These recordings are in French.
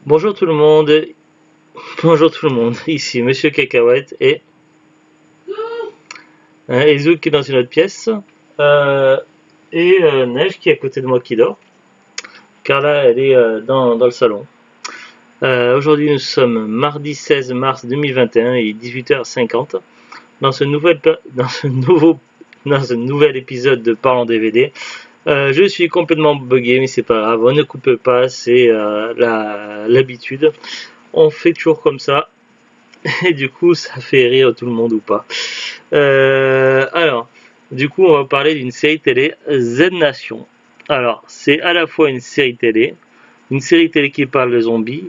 Bonjour tout le monde, bonjour tout le monde, ici Monsieur Cacahuète et Zouk qui est dans une autre pièce, euh, Neige qui est à côté de moi qui dort, car là elle est dans le salon. Aujourd'hui nous sommes mardi 16 mars 2021 et 18h50 dans ce nouvel épisode de Parlons DVD. Je suis complètement bugué mais c'est pas grave, on ne coupe pas, c'est l'habitude. On fait toujours comme ça. Et du coup, ça fait rire tout le monde ou pas. Alors, du coup, on va parler d'une série télé Z Nation. Alors, c'est à la fois une série télé qui parle de zombies,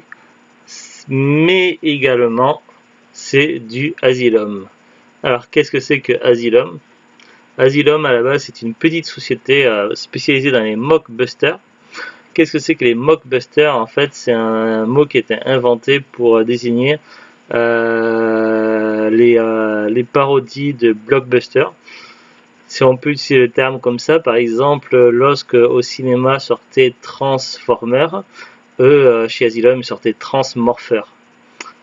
mais également c'est du Asylum. Alors, qu'est-ce que c'est que Asylum? Asylum, à la base, c'est une petite société spécialisée dans les mockbusters. Qu'est-ce que c'est que les mockbusters? En fait, c'est un mot qui était inventé pour désigner les parodies de blockbusters. Si on peut utiliser le terme comme ça, par exemple, lorsque au cinéma sortait Transformers, eux, chez Asylum, ils sortaient Transmorpher.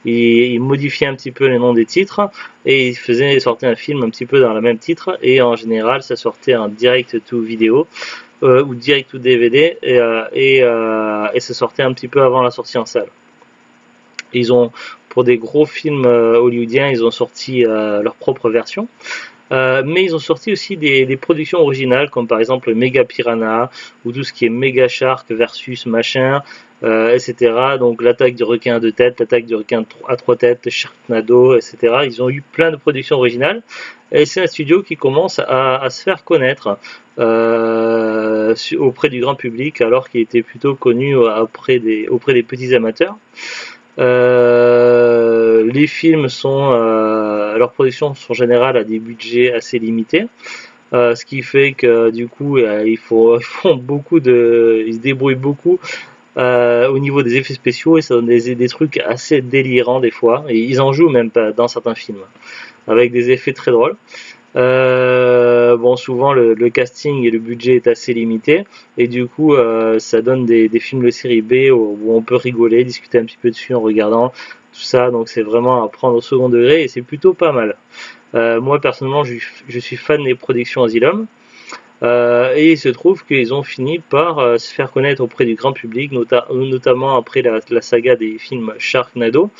Ils modifiaient un petit peu les noms des titres et ils sortaient un film un petit peu dans le même titre, et en général ça sortait en direct to vidéo ou direct to DVD et ça sortait un petit peu avant la sortie en salle. Ils ont, pour des gros films hollywoodiens, ils ont sorti leur propre version. Mais ils ont sorti aussi des productions originales, comme par exemple Mega Piranha, ou tout ce qui est Mega Shark versus machin, etc. Donc l'attaque du requin à deux têtes, l'attaque du requin à trois têtes, Sharknado, etc. Ils ont eu plein de productions originales. Et c'est un studio qui commence à se faire connaître auprès du grand public, alors qu'il était plutôt connu auprès des petits amateurs. Les films leurs productions sont en général à des budgets assez limités, ce qui fait que du coup ils se débrouillent beaucoup au niveau des effets spéciaux, et ça donne des trucs assez délirants des fois, et ils en jouent même pas dans certains films, avec des effets très drôles. Bon, souvent le casting et le budget est assez limité, et du coup ça donne des films de série B où on peut rigoler, discuter un petit peu dessus en regardant tout ça, donc c'est vraiment à prendre au second degré et c'est plutôt pas mal. Moi personnellement je suis fan des productions Asylum. Et il se trouve qu'ils ont fini par se faire connaître auprès du grand public, notamment après la saga des films Sharknado,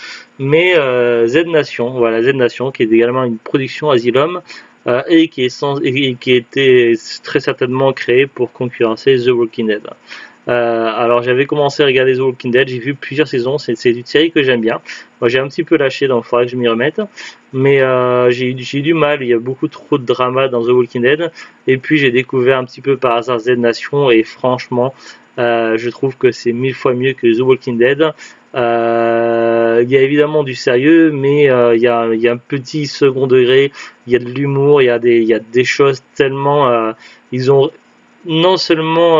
mais Z Nation, voilà, Z Nation, qui est également une production Asylum, et qui a été très certainement créée pour concurrencer The Walking Dead. Alors j'avais commencé à regarder The Walking Dead, j'ai vu plusieurs saisons, c'est une série que j'aime bien. Moi j'ai un petit peu lâché, donc il faudra que je m'y remette. Mais j'ai eu du mal, il y a beaucoup trop de drama dans The Walking Dead. Et puis j'ai découvert un petit peu par hasard Z Nation, et franchement je trouve que c'est 1000 fois mieux que The Walking Dead. Il y a évidemment du sérieux, mais il y a un petit second degré, il y a de l'humour, il y a des choses tellement... ils ont non seulement...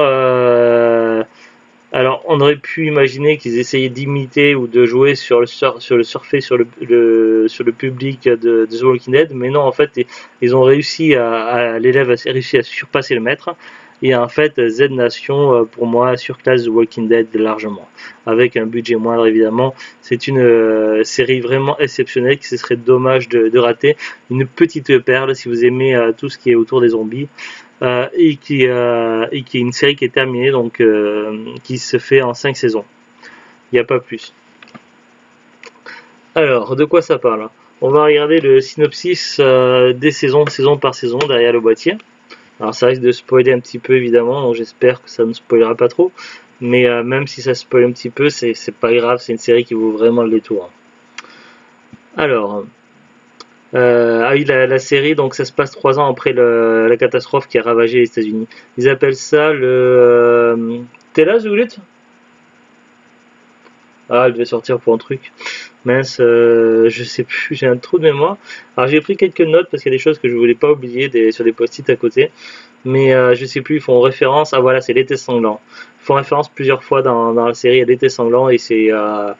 alors, on aurait pu imaginer qu'ils essayaient d'imiter ou de jouer sur le surfer sur le public de The Walking Dead, mais non, en fait, ils ont réussi l'élève a réussi à surpasser le maître. Et en fait, Z Nation, pour moi, surclasse The Walking Dead largement, avec un budget moindre évidemment. C'est une série vraiment exceptionnelle qui ce serait dommage de rater. Une petite perle si vous aimez tout ce qui est autour des zombies. Et qui est une série qui est terminée, donc qui se fait en 5 saisons. Il n'y a pas plus. Alors, de quoi ça parle? On va regarder le synopsis des saisons, saison par saison, derrière le boîtier. Alors ça risque de spoiler un petit peu évidemment, donc j'espère que ça ne spoilera pas trop. Mais même si ça spoil un petit peu, c'est pas grave, c'est une série qui vaut vraiment le détour. Alors, oui, la série, donc ça se passe 3 ans après la catastrophe qui a ravagé les États-Unis. Ils appellent ça le. T'es là, Zulut? Ah, elle devait sortir pour un truc. Mince, je sais plus, j'ai un trou de mémoire. Alors j'ai pris quelques notes parce qu'il y a des choses que je voulais pas oublier sur des post-it à côté. Mais je sais plus, ils font référence. Ah voilà, c'est l'été sanglant. Ils font référence plusieurs fois dans la série à l'été sanglant, et c'est à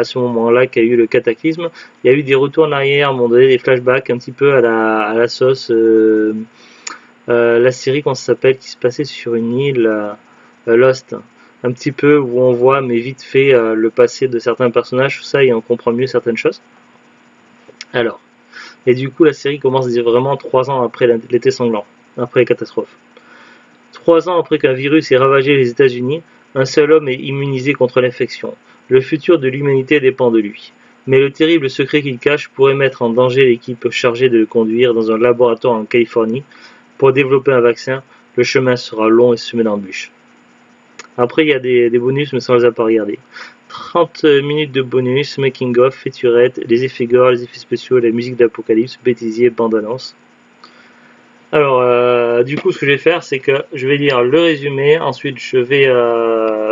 ce moment-là qu'il y a eu le cataclysme. Il y a eu des retours en arrière, à un moment donné, des flashbacks un petit peu à la sauce. La série, comment ça s'appelle, qui se passait sur une île, Lost. un petit peu où on voit, mais vite fait, le passé de certains personnages, tout ça, et on comprend mieux certaines choses. Alors, et du coup, la série commence vraiment 3 ans après l'été sanglant, après les catastrophes. 3 ans après qu'un virus ait ravagé les États-Unis, un seul homme est immunisé contre l'infection. Le futur de l'humanité dépend de lui. Mais le terrible secret qu'il cache pourrait mettre en danger l'équipe chargée de le conduire dans un laboratoire en Californie. Pour développer un vaccin, le chemin sera long et semé d'embûches. Après, il y a des bonus, mais ça, on les a pas regardés. 30 minutes de bonus, making-of, featurette, les effets gore, les effets spéciaux, la musique d'Apocalypse, bêtisier, bande-annonce. Alors, du coup, ce que je vais faire, c'est que je vais lire le résumé, ensuite je vais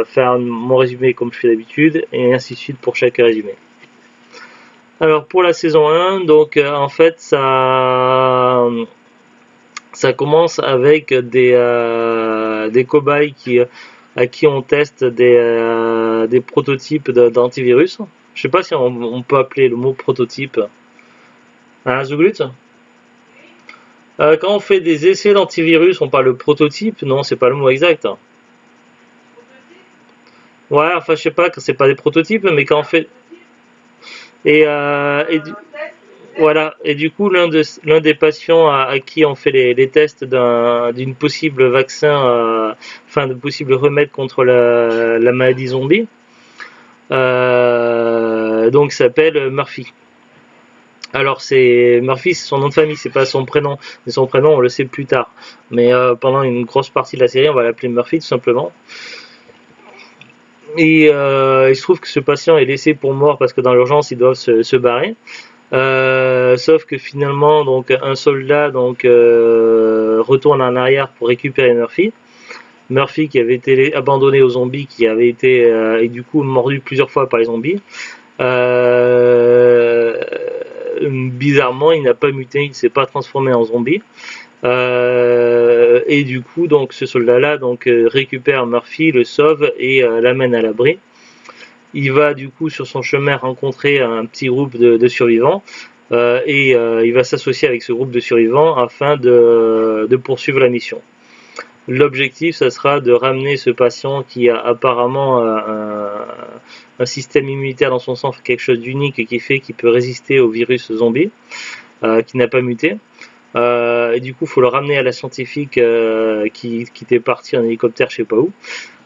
faire mon résumé comme je fais d'habitude, et ainsi de suite pour chaque résumé. Alors, pour la saison 1, donc en fait, ça commence avec des cobayes à qui on teste des prototypes d'antivirus. Je sais pas si on peut appeler le mot prototype. Hein, Zuglut? Quand on fait des essais d'antivirus, on parle de prototype. Non, c'est pas le mot exact. Ouais, enfin, je sais pas, c'est pas des prototypes, mais quand on fait. Et, voilà. Et du coup, l'un des patients à qui on fait les tests d'une possible vaccin, enfin, de possible remède contre la maladie zombie, donc s'appelle Murphy. Alors c'est Murphy, c'est son nom de famille, c'est pas son prénom. Mais son prénom, on le sait plus tard. Mais pendant une grosse partie de la série, on va l'appeler Murphy tout simplement. Et il se trouve que ce patient est laissé pour mort parce que dans l'urgence, ils doivent se barrer. Sauf que finalement, donc un soldat donc retourne en arrière pour récupérer Murphy. Murphy qui avait été abandonné aux zombies, qui avait été et du coup mordu plusieurs fois par les zombies. Bizarrement, il n'a pas muté, il ne s'est pas transformé en zombie. Et du coup, donc ce soldat-là récupère Murphy, le sauve et l'amène à l'abri. Il va du coup sur son chemin rencontrer un petit groupe de survivants et il va s'associer avec ce groupe de survivants afin de poursuivre la mission. L'objectif, ça sera de ramener ce patient qui a apparemment un système immunitaire dans son sang, quelque chose d'unique et qui fait qu'il peut résister au virus zombie, qui n'a pas muté. Et du coup, il faut le ramener à la scientifique qui était partie en hélicoptère, je sais pas où,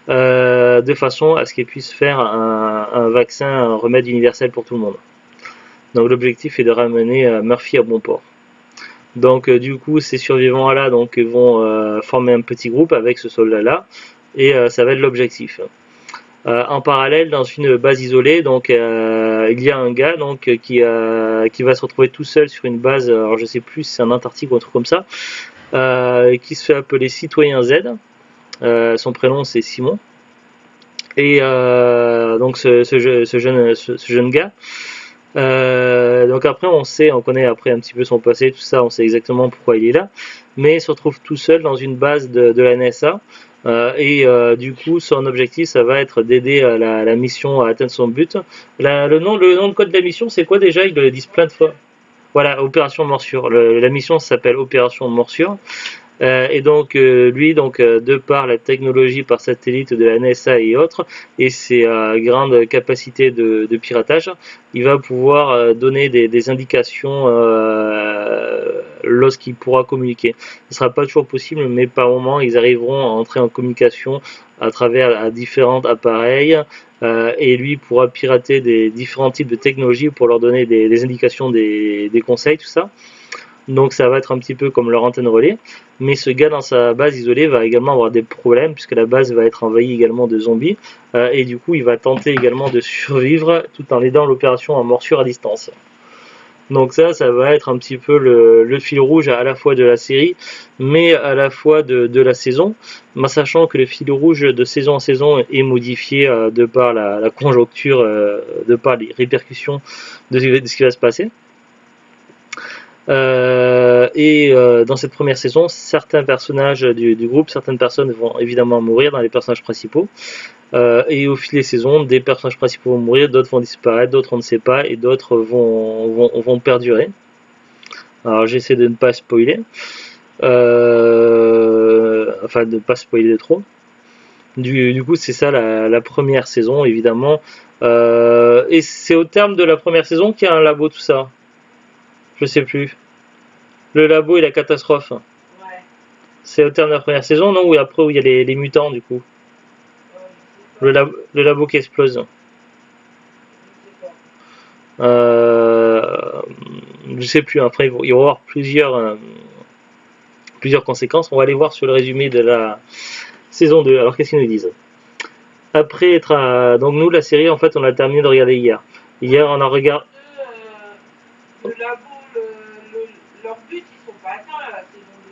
de façon à ce qu'elle puisse faire un vaccin, un remède universel pour tout le monde. Donc l'objectif est de ramener Murphy à bon port. Donc du coup, ces survivants-là vont former un petit groupe avec ce soldat-là, et ça va être l'objectif. En parallèle, dans une base isolée, il y a un gars qui va se retrouver tout seul sur une base, alors je sais plus si c'est en Antarctique ou un truc comme ça, qui se fait appeler Citoyen Z. Son prénom c'est Simon. Et donc ce jeune gars. Donc après on connaît après un petit peu son passé, tout ça, on sait exactement pourquoi il est là, mais il se retrouve tout seul dans une base de la NSA. Et du coup, son objectif, ça va être d'aider la mission à atteindre son but. Le nom de code de la mission, c'est quoi déjà? Ils le disent plein de fois. Voilà, Opération Morsure. La mission s'appelle Opération Morsure. Et donc lui, de par la technologie par satellite de la NSA et autres, et ses grandes capacités de piratage, il va pouvoir donner des indications lorsqu'il pourra communiquer. Ce ne sera pas toujours possible, mais par moment, ils arriveront à entrer en communication à travers différents appareils, et lui pourra pirater des différents types de technologies pour leur donner des indications, des conseils, tout ça. Donc ça va être un petit peu comme leur antenne relais, mais ce gars dans sa base isolée va également avoir des problèmes puisque la base va être envahie également de zombies, et du coup il va tenter également de survivre tout en aidant l'opération en morsure à distance. Donc ça va être un petit peu le fil rouge à la fois de la série, mais à la fois de la saison, sachant que le fil rouge de saison en saison est modifié de par la conjoncture, de par les répercussions de ce qui va se passer. Dans cette première saison, certains personnages du groupe, certaines personnes vont évidemment mourir dans les personnages principaux. Et au fil des saisons, des personnages principaux vont mourir, d'autres vont disparaître, d'autres on ne sait pas, et d'autres vont perdurer. Alors j'essaie de ne pas spoiler, enfin de ne pas spoiler de trop. Du coup, c'est ça la première saison, évidemment. Et c'est au terme de la première saison qu'il y a un labo, tout ça. Je sais plus. Le labo et la catastrophe. Ouais, C'est au terme de la première saison, non? Ou après où il y a les mutants, du coup. je sais pas, Le labo qui explose. je sais pas. Euh, je sais plus. Après, il va y avoir plusieurs conséquences. On va aller voir sur le résumé de la saison 2. Alors, qu'est-ce qu'ils nous disent? Après être donc nous, la série, en fait, on a terminé de regarder hier. Hier, Ouais, on mais a la saison regardé. 2, le labo, leur but, ils sont pas atteints à la saison 2.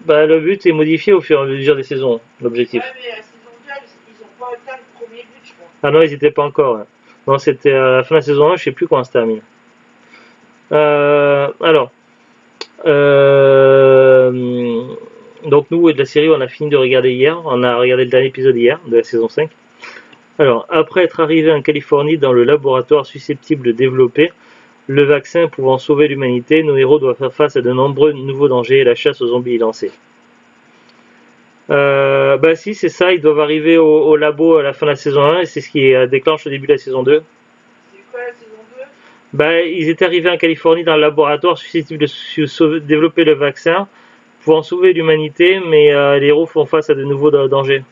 Bah, le but est modifié au fur et à mesure des saisons, l'objectif. Ouais, mais la saison 2, ils ont pas atteint le premier but, je crois. Ah non, ils étaient pas encore. Ouais. Non, c'était à la fin de la saison 1, je sais plus comment ça se termine. Alors, euh, donc nous, de la série, on a fini de regarder hier. On a regardé le dernier épisode hier, de la saison 5. Alors, après être arrivé en Californie dans le laboratoire susceptible de développer le vaccin pouvant sauver l'humanité, nos héros doivent faire face à de nombreux nouveaux dangers et la chasse aux zombies est lancée. Bah si, c'est ça, ils doivent arriver au labo à la fin de la saison 1 et c'est ce qui déclenche le début de la saison 2. C'est quoi la saison 2? Bah, ils étaient arrivés en Californie dans le laboratoire susceptible de développer le vaccin pouvant sauver l'humanité, mais les héros font face à de nouveaux dangers.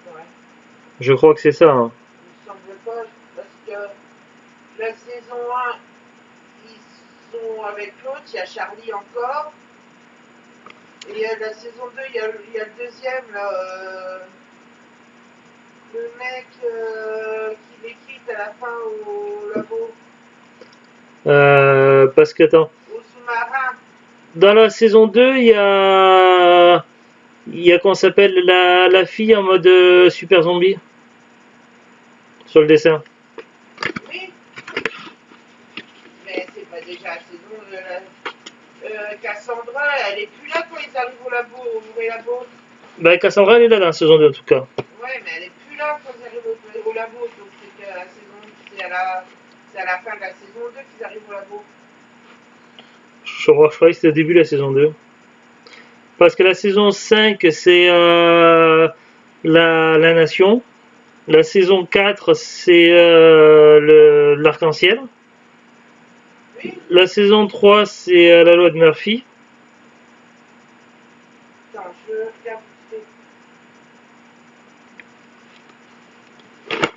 Ouais, Je crois que c'est ça. Hein. il me semble pas, parce que la saison 1, ils sont avec l'autre, il y a Charlie encore. Et la saison 2, il y a le deuxième, là, le mec qui les quitte à la fin au labo, Parce que, attends, au sous-marin. dans la saison 2, il y a qu'on s'appelle la fille en mode super zombie sur le dessin. Oui, mais c'est pas déjà la saison de Cassandra, elle est plus là quand ils arrivent au labo, au vrai labo. Bah, Cassandra, elle est là dans la saison 2 en tout cas. Ouais, mais elle est plus là quand ils arrivent au labo, donc c'est que la saison, c'est à la fin de la saison 2 qu'ils arrivent au labo. Je crois que c'était le début de la saison 2. Parce que la saison 5, c'est la nation. La saison 4, c'est l'arc-en-ciel. Oui, La saison 3, c'est la loi de Murphy. attends, je regarde vite fait.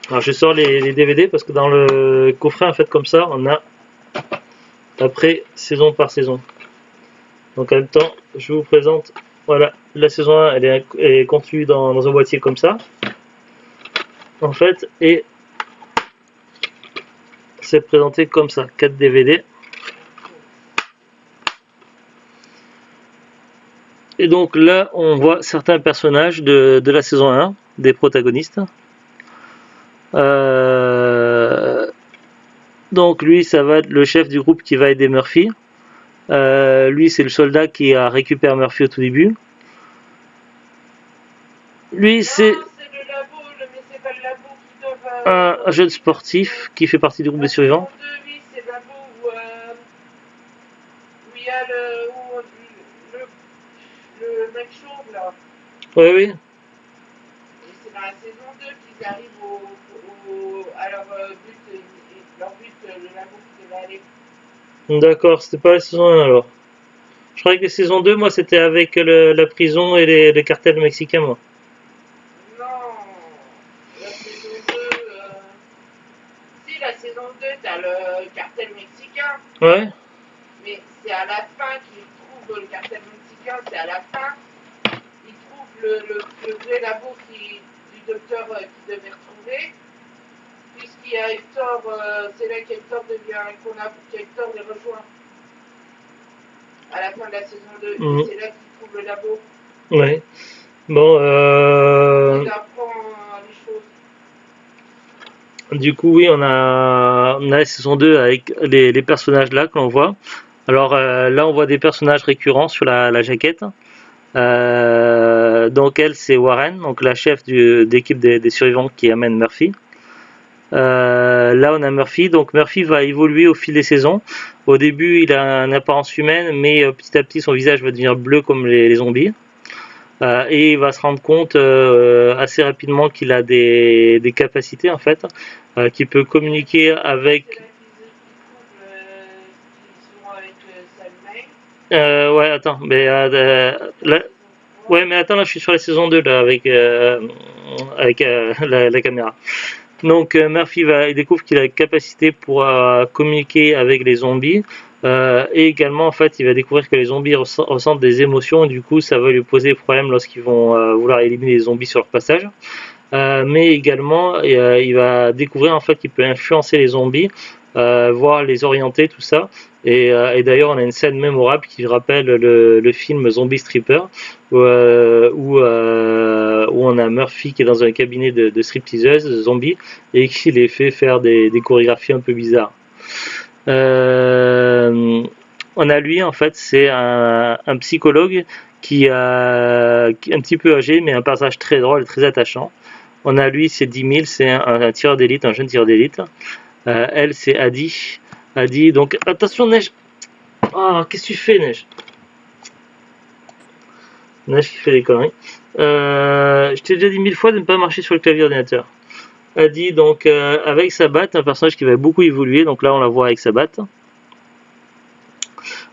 Alors je sors les DVD parce que dans le coffret, en fait, comme ça, on a après saison par saison. Donc en même temps, je vous présente, voilà, la saison 1, elle est contenue dans un boîtier comme ça, en fait, et c'est présenté comme ça, 4 DVD. Et donc là, on voit certains personnages de la saison 1, des protagonistes. Donc lui, ça va être le chef du groupe qui va aider Murphy. Lui, c'est le soldat qui a récupéré Murphy au tout début. Lui, c'est Non, c'est le labo, mais c'est pas le labo qui doivent. un jeune sportif qui fait partie du groupe des La saison survivants. 2, oui, c'est le labo où il y a le mec chauve là. Oui, oui. Et c'est dans la saison 2 qu'ils arrivent à leur but, leur but, le labo qui devait aller. D'accord, c'était pas la saison 1 alors. Je croyais que la saison 2, moi, c'était avec la prison et les cartels mexicains, moi. Non, la saison 2. Si, la saison 2, t'as le cartel mexicain, Ouais, mais c'est à la fin qu'ils trouvent le cartel mexicain, c'est à la fin. Ils trouvent le vrai labo du docteur qui devait retrouver, puisqu'il y a Hector, c'est là qu'Hector qu'Hector les rejoint à la fin de la saison 2, mhm, et c'est là qu'ils trouvent le labo. ouais. Bon, Il apprend les choses. du coup, oui, on a la saison 2 avec les personnages là que l'on voit. Alors là, on voit des personnages récurrents sur la jaquette. Donc elle, c'est Warren, donc la chef d'équipe des survivants qui amène Murphy. Là, on a Murphy. Donc Murphy va évoluer au fil des saisons. Au début, il a une apparence humaine, mais petit à petit, son visage va devenir bleu comme les zombies. Et il va se rendre compte assez rapidement qu'il a des capacités en fait, qu'il peut communiquer avec. C'est là qu'ils sont avec Salmay, Ouais, attends, mais la là, saison ouais, 3. mais attends, là, je suis sur la saison 2 là avec la caméra. Donc Murphy il découvre qu'il a la capacité pour communiquer avec les zombies. Et également, en fait, il va découvrir que les zombies ressentent des émotions. Et du coup, ça va lui poser problème lorsqu'ils vont vouloir éliminer les zombies sur leur passage. Mais également, il va découvrir en fait qu'il peut influencer les zombies, voir les orienter, tout ça. Et d'ailleurs, on a une scène mémorable qui rappelle le film Zombie Stripper, où on a Murphy qui est dans un cabinet de stripteaseuses zombies et qui les fait faire des chorégraphies un peu bizarres. On a lui, en fait, c'est un psychologue qui est un petit peu âgé, mais un personnage très drôle et très attachant. On a lui, c'est 10 000, c'est un tireur d'élite, un jeune tireur d'élite. Elle, c'est Adi. Adi, donc attention, Neige. Oh, qu'est-ce que tu fais, Neige? Neige qui fait des conneries. Je t'ai déjà dit 1000 fois de ne pas marcher sur le clavier ordinateur. Adi, donc avec sa batte, un personnage qui va beaucoup évoluer. Donc là, on la voit avec sa batte,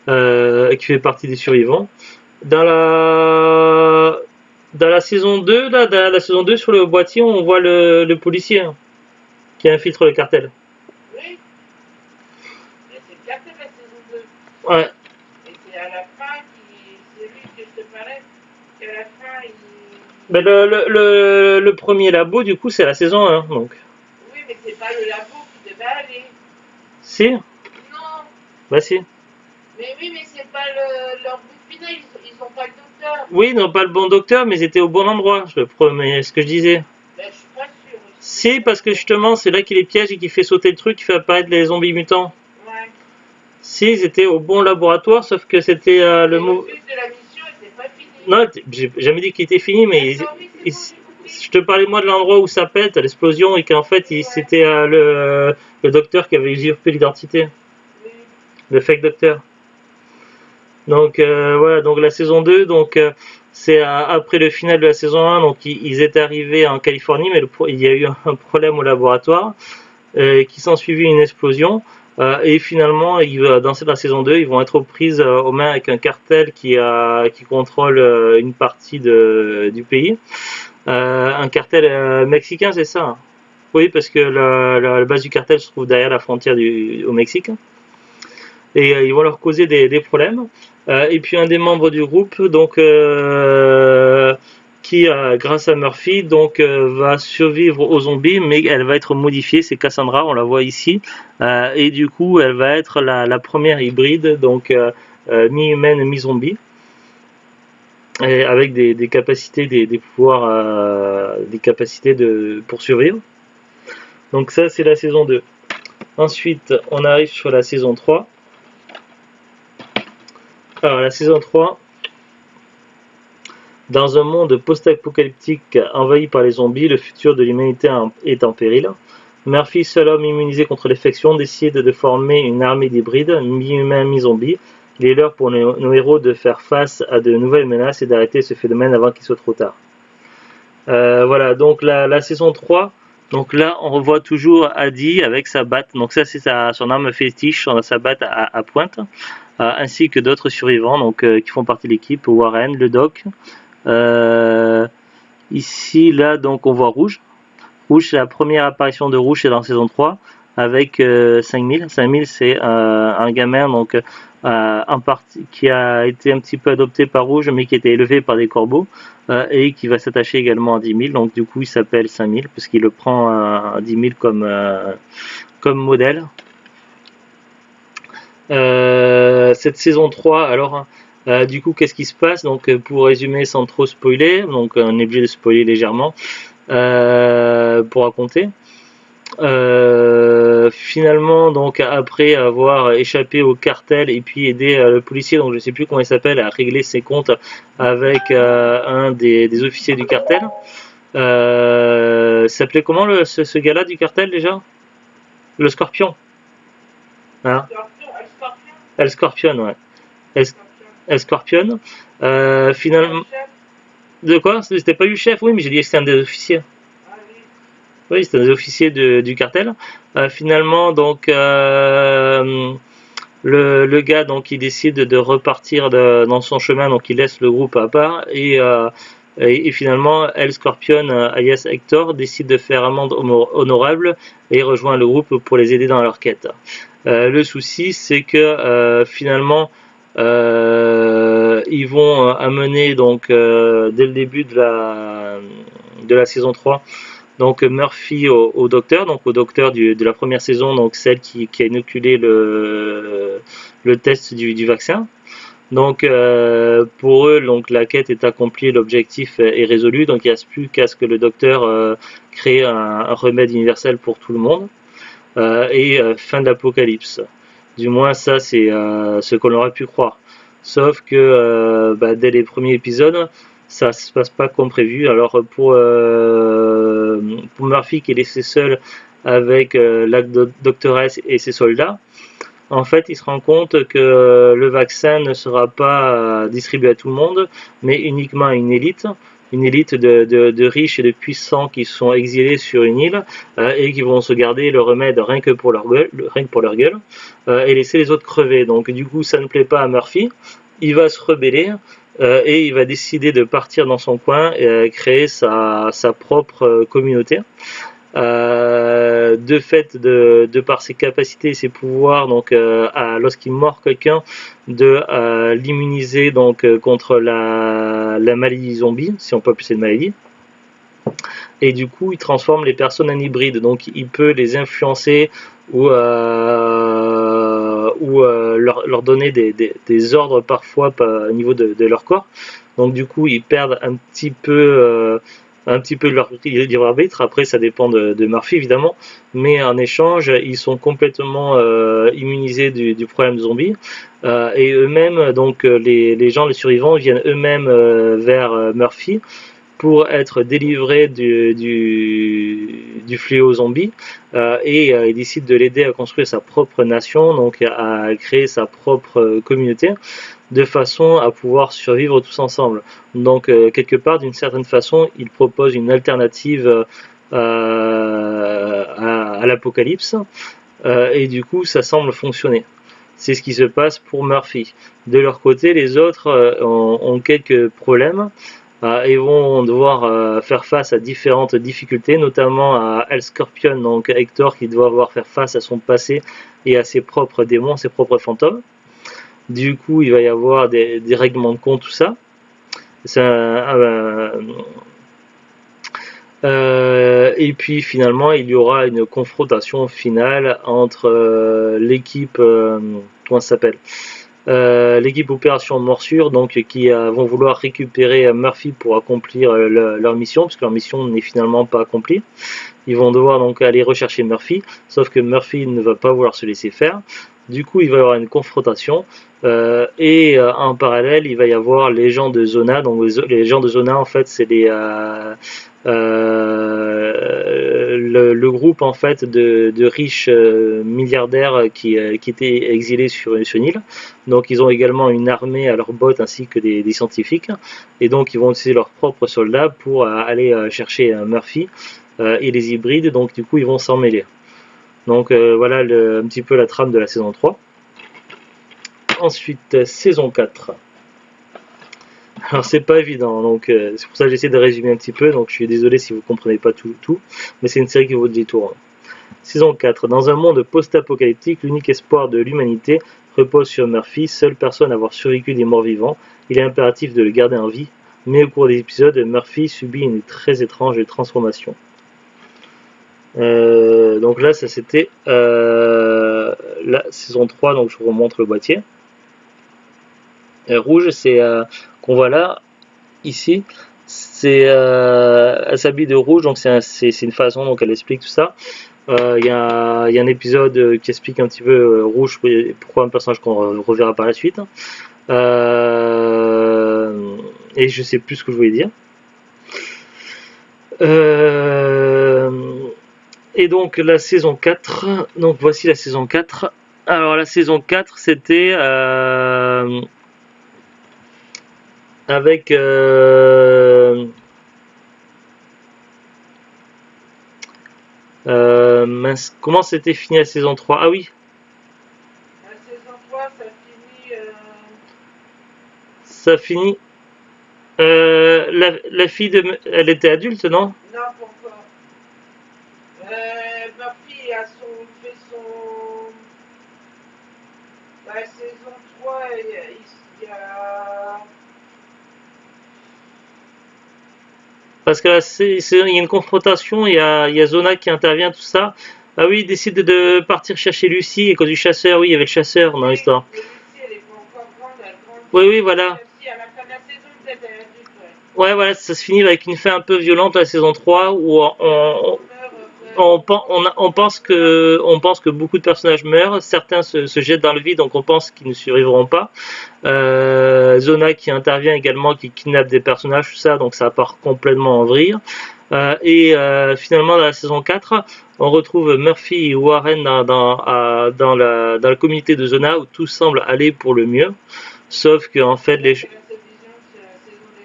qui fait partie des survivants. Dans la dans la saison 2, là, dans la saison 2 sur le boîtier, on voit le policier qui infiltre le cartel. Oui, mais c'est le cartel de la saison 2. Ouais. Et c'est à la fin, c'est lui que je te parlais, qu'à la fin, il... Ben le premier labo, du coup, c'est la saison 1. Donc. Oui, mais c'est pas le labo qui devait aller. Si. Non, Bah si. mais oui, mais c'est pas leur but final, ils ont pas le docteur. Oui, ils n'ont pas le bon docteur, mais ils étaient au bon endroit. Je le promets, ce que je disais. Ben, je suis pas sûre aussi. Si, parce que justement, c'est là qu'il les piège et qu'il fait sauter le truc, qui fait apparaître les zombies mutants. Ouais. Si, ils étaient au bon laboratoire, sauf que c'était Et le le mot. but de la mission était pas fini. Non, j'ai jamais dit qu'il était fini, mais D'accord, oui, c'est bon, j'ai compris. je te parlais moi de l'endroit où ça pète, l'explosion, et qu'en fait, Ouais, c'était le docteur qui avait usurpé l'identité, oui. le fake docteur. Donc voilà, donc la saison 2, donc c'est après le final de la saison 1, donc ils étaient arrivés en Californie, mais il y a eu un problème au laboratoire, qui s'en suivit une explosion. Et finalement, dans la saison 2, ils vont être aux prises aux mains avec un cartel qui contrôle une partie du pays. Un cartel mexicain, c'est ça? Oui, parce que la base du cartel se trouve derrière la frontière au Mexique. Et ils vont leur causer des problèmes. Et puis un des membres du groupe, donc qui, grâce à Murphy, donc va survivre aux zombies, mais elle va être modifiée. C'est Cassandra, on la voit ici, et du coup, elle va être la première hybride, donc mi-humaine, mi-zombie, et avec des capacités, des pouvoirs, des capacités pour survivre. Donc ça, c'est la saison 2. Ensuite, on arrive sur la saison 3. Alors, la saison 3, dans un monde post-apocalyptique envahi par les zombies, le futur de l'humanité est en péril. Murphy, seul homme immunisé contre l'infection, décide de former une armée d'hybrides, mi-humains, mi-zombies. Il est l'heure pour nos héros de faire face à de nouvelles menaces et d'arrêter ce phénomène avant qu'il soit trop tard. Voilà, donc la saison 3, donc là on revoit toujours Adi avec sa batte, donc ça c'est son arme fétiche, sa batte à pointe, ainsi que d'autres survivants donc, qui font partie de l'équipe, Warren, le doc. Ici, là, donc on voit Rouge. Rouge, c'est la première apparition de Rouge, c'est dans saison 3, avec 5000. 5000, c'est un gamin donc, qui a été un petit peu adopté par Rouge, mais qui a été élevé par des corbeaux, et qui va s'attacher également à 10 000. Donc du coup, il s'appelle 5000, puisqu'il le prend à 10 000 comme modèle. Cette saison 3, alors... du coup, qu'est-ce qui se passe? Donc, pour résumer sans trop spoiler, donc on est obligé de spoiler légèrement pour raconter. Finalement, donc après avoir échappé au cartel et puis aider le policier, donc je sais plus comment il s'appelle, à régler ses comptes avec un des officiers du cartel. S'appelait comment ce gars-là du cartel déjà? Le Scorpion. Hein? El Scorpion, ouais. El Scorpion. Finalement, De quoi? C'était pas du chef, oui, mais j'ai dit que c'était un des officiers. Ah oui. Oui, c'était un des officiers du cartel. Finalement, donc, le gars, donc, il décide de repartir dans son chemin, donc il laisse le groupe à part et finalement, El Scorpion, alias Hector, décide de faire amende honorable et rejoint le groupe pour les aider dans leur quête. Le souci, c'est que finalement, ils vont amener donc dès le début de la saison 3 donc Murphy au docteur, donc au docteur de la première saison, donc celle qui a inoculé le test du vaccin. Donc pour eux, donc la quête est accomplie, l'objectif est résolu, donc il ne reste plus qu'à ce que le docteur crée un remède universel pour tout le monde et fin de l'apocalypse. Du moins ça c'est ce qu'on aurait pu croire. Sauf que dès les premiers épisodes, ça se passe pas comme prévu. Alors pour Murphy qui est laissé seul avec la doctoresse et ses soldats, en fait il se rend compte que le vaccin ne sera pas distribué à tout le monde, mais uniquement à une élite de riches et de puissants qui sont exilés sur une île et qui vont se garder le remède rien que pour leur gueule, et laisser les autres crever. Donc du coup ça ne plaît pas à Murphy, il va se rebeller et il va décider de partir dans son coin et créer sa propre communauté. De fait de par ses capacités et ses pouvoirs, donc lorsqu'il mord quelqu'un, de l'immuniser donc contre la maladie zombie, si on peut appeler cette maladie. Et du coup, il transforme les personnes en hybrides, donc il peut les influencer ou leur donner des ordres parfois au niveau de leur corps. Donc du coup, ils perdent un petit peu de leur libre arbitre. Après, ça dépend de Murphy évidemment, mais en échange, ils sont complètement immunisés du problème zombie. Et eux-mêmes, donc les gens, les survivants, viennent eux-mêmes vers Murphy pour être délivrés du fléau zombie et il décide de l'aider à construire sa propre nation, donc à créer sa propre communauté, de façon à pouvoir survivre tous ensemble. Donc quelque part, d'une certaine façon, il propose une alternative à l'apocalypse et du coup ça semble fonctionner. C'est ce qui se passe pour Murphy. De leur côté, les autres ont quelques problèmes et vont devoir faire face à différentes difficultés, notamment à El Scorpion, donc Hector, qui doit avoir faire face à son passé et à ses propres démons, ses propres fantômes. Du coup, il va y avoir des règlements de compte, tout ça. Et puis finalement, il y aura une confrontation finale entre l'équipe, comment ça s'appelle, l'équipe Opération Morsure, donc qui vont vouloir récupérer Murphy pour accomplir leur mission, parce que leur mission n'est finalement pas accomplie. Ils vont devoir donc aller rechercher Murphy, sauf que Murphy ne va pas vouloir se laisser faire. Du coup, il va y avoir une confrontation et en parallèle, il va y avoir les gens de Zona. Donc les gens de Zona, en fait, c'est le groupe en fait de riches milliardaires qui étaient exilés sur une île. Donc ils ont également une armée à leur botte ainsi que des scientifiques. Et donc ils vont utiliser leurs propres soldats pour aller chercher Murphy et les hybrides. Donc du coup ils vont s'en mêler. Donc voilà un petit peu la trame de la saison 3. Ensuite, saison 4. Alors c'est pas évident, donc c'est pour ça que j'essaie de résumer un petit peu, donc je suis désolé si vous comprenez pas tout, mais c'est une série qui vaut le détour. Saison 4. Dans un monde post-apocalyptique, l'unique espoir de l'humanité repose sur Murphy, seule personne à avoir survécu des morts vivants. Il est impératif de le garder en vie, mais au cours des épisodes, Murphy subit une très étrange transformation. Donc là, ça c'était la saison 3, donc je vous remontre le boîtier. Rouge, c'est qu'on voit là, ici, c'est elle s'habille de rouge, donc c'est une façon, donc elle explique tout ça. Il y a un épisode qui explique un petit peu Rouge, pourquoi un personnage qu'on reverra par la suite. Et je sais plus ce que je voulais dire. Et donc la saison 4, donc voici la saison 4. Alors la saison 4 c'était avec Mince, comment c'était fini la saison 3? Ah oui, La saison 3, ça finit. ça finit. La fille elle était adulte, non? Non, pas encore. Murphy a fait son. La saison 3, il y a. Parce que là, il y a une confrontation, il y a Zona qui intervient, tout ça. Ah oui, il décide de partir chercher Lucie, et cause du chasseur, oui, il y avait le chasseur dans Oui, l'histoire. mais Lucie, elle n'est pas encore grande, elle Oui, grandit. oui, voilà. Même si à la fin de la saison, peut-être elle est adulte, ouais. Ouais, voilà, ça se finit avec une fin un peu violente, la saison 3 où Tout meurt vraiment. on pense que beaucoup de personnages meurent, certains se jettent dans le vide, donc on pense qu'ils ne survivront pas. Zona qui intervient également, qui kidnappe des personnages, tout ça, donc ça part complètement en vrille. Finalement, dans la saison 4, on retrouve Murphy et Warren dans le comité de Zona où tout semble aller pour le mieux. Sauf que en fait, Là, c'est la télévision, c'est la saison des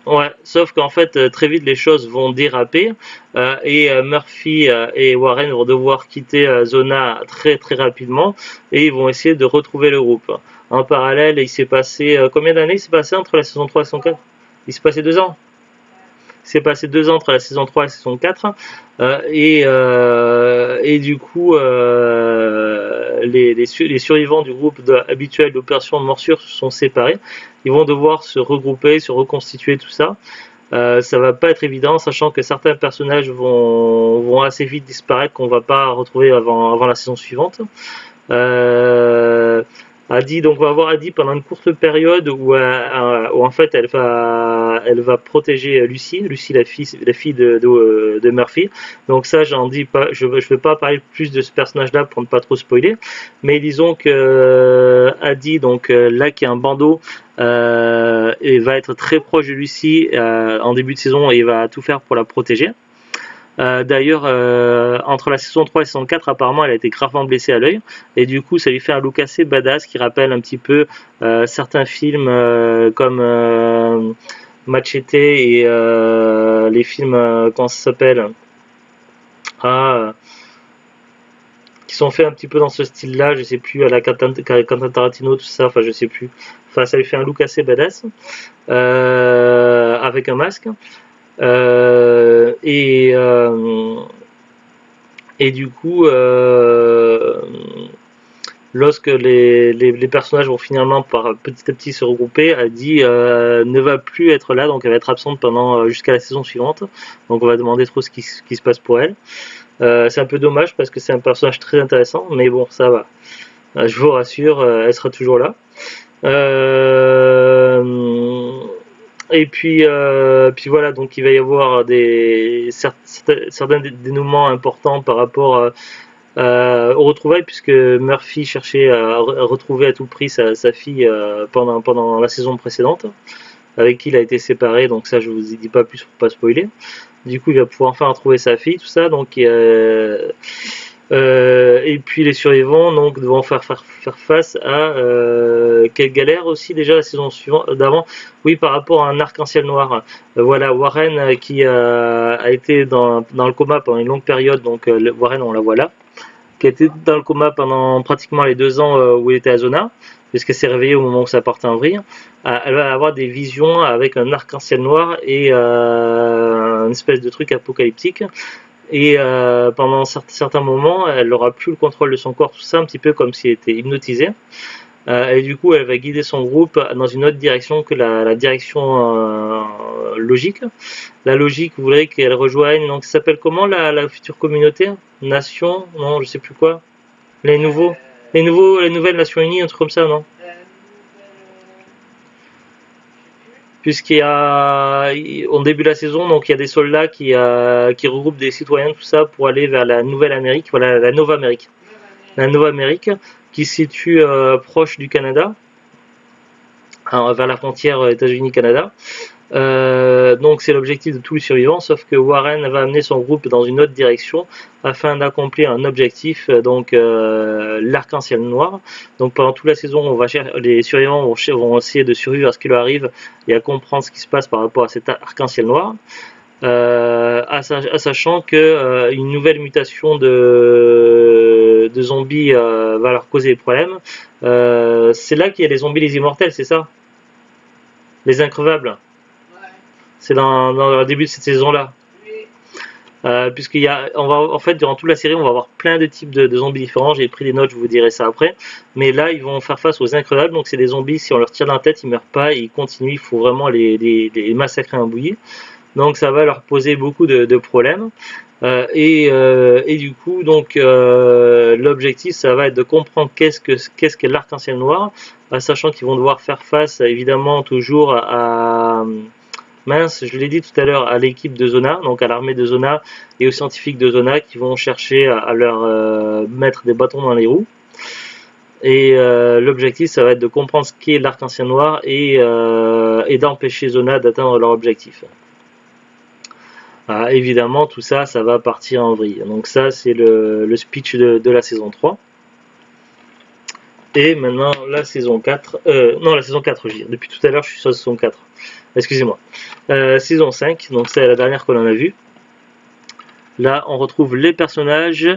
visions. ouais, sauf qu'en fait, très vite, les choses vont déraper Murphy et Warren vont devoir quitter Zona très très rapidement et ils vont essayer de retrouver le groupe. En parallèle, il s'est passé combien d'années il s'est passé entre la saison 3 et la saison 4? Il s'est passé 2 ans. Il s'est passé 2 ans entre la saison 3 et la saison 4 et du coup les survivants du groupe habituel d'opération de morsure se sont séparés. Ils vont devoir se regrouper, se reconstituer, tout ça. Ça va pas être évident, sachant que certains personnages vont assez vite disparaître, qu'on va pas retrouver avant la saison suivante. Euh, Adi, donc on va voir Adi pendant une courte période où en fait elle va protéger Lucie la fille de Murphy. Donc ça j'en dis pas, je vais pas parler plus de ce personnage-là pour ne pas trop spoiler, mais disons que Adi donc là qui est un bandeau et va être très proche de Lucie en début de saison et il va tout faire pour la protéger. D'ailleurs, entre la saison 3 et la saison 4, apparemment, elle a été gravement blessée à l'œil. Et du coup, ça lui fait un look assez badass qui rappelle un petit peu certains films comme Machete et les films, comment ça s'appelle ah, qui sont faits un petit peu dans ce style-là. Je sais plus, à la Quentin Tarantino, tout ça. Enfin, je sais plus. Enfin, ça lui fait un look assez badass avec un masque. Euh, et, euh, et du coup, lorsque les personnages vont finalement par petit à petit se regrouper, elle dit ne va plus être là, donc elle va être absente pendant jusqu'à la saison suivante. Donc on va demander trop ce qui se passe pour elle. C'est un peu dommage parce que c'est un personnage très intéressant, mais bon, ça va. Je vous rassure, elle sera toujours là. Et puis voilà, donc il va y avoir certains dénouements importants par rapport aux retrouvailles, puisque Murphy cherchait à retrouver à tout prix sa fille pendant la saison précédente, avec qui il a été séparé, donc ça je vous ai dit pas plus pour pas spoiler. Du coup, il va pouvoir enfin retrouver sa fille, tout ça, donc et puis les survivants donc devront faire face à quelle galère aussi déjà la saison suivante d'avant. Oui, par rapport à un arc-en-ciel noir. Voilà, Warren qui a été dans le coma pendant une longue période, donc Warren on la voit là, qui a été dans le coma pendant pratiquement les 2 ans où il était à Zona, puisqu'elle s'est réveillée au moment où ça partait en vrille. Elle va avoir des visions avec un arc-en-ciel noir et une espèce de truc apocalyptique. Et pendant certains moments, elle n'aura plus le contrôle de son corps, tout ça, un petit peu comme si elle était hypnotisée. Et du coup, elle va guider son groupe dans une autre direction que la direction logique. La logique voudrait qu'elle rejoigne, donc ça s'appelle comment la future communauté? Nation? Non, je sais plus quoi. Les nouveaux, les nouvelles Nations Unies, un truc comme ça, non? Puisqu'il y a, au début de la saison, donc il y a des soldats qui regroupent des citoyens, tout ça, pour aller vers la Nouvelle Amérique, voilà, la Nova Amérique. La Nova Amérique, qui se situe proche du Canada, alors, vers la frontière États-Unis-Canada. Donc c'est l'objectif de tous les survivants, sauf que Warren va amener son groupe dans une autre direction afin d'accomplir un objectif, donc l'arc-en-ciel noir. Donc pendant toute la saison, les survivants vont essayer de survivre à ce qui leur arrive et à comprendre ce qui se passe par rapport à cet arc-en-ciel noir. sachant que une nouvelle mutation de zombies va leur causer des problèmes. C'est là qu'il y a les zombies les immortels, c'est ça? Les increvables. Ouais. C'est dans le début de cette saison-là. Oui. Puisqu'il y a, en fait, durant toute la série, on va avoir plein de types de zombies différents. J'ai pris des notes, je vous dirai ça après. Mais là, ils vont faire face aux increvables. Donc, c'est des zombies, si on leur tire dans la tête, ils meurent pas, ils continuent. Il faut vraiment les massacrer en bouillie. Donc, ça va leur poser beaucoup de problèmes. Et du coup, donc, l'objectif, ça va être de comprendre qu'est-ce qu'est l'arc-en-ciel noir, sachant qu'ils vont devoir faire face, évidemment, toujours mince, je l'ai dit tout à l'heure, à l'équipe de Zona, donc à l'armée de Zona et aux scientifiques de Zona qui vont chercher à leur mettre des bâtons dans les roues. Et l'objectif, ça va être de comprendre ce qu'est l'arc-en-ciel noir et d'empêcher Zona d'atteindre leur objectif. Évidemment, tout ça, ça va partir en vrille. Donc ça, c'est le speech de la saison 3. Et maintenant, la saison 4. Non, la saison 4, je dis. Depuis tout à l'heure, je suis sur la saison 4. Excusez-moi. Saison 5, donc c'est la dernière que l'on a vue. Là, on retrouve les personnages,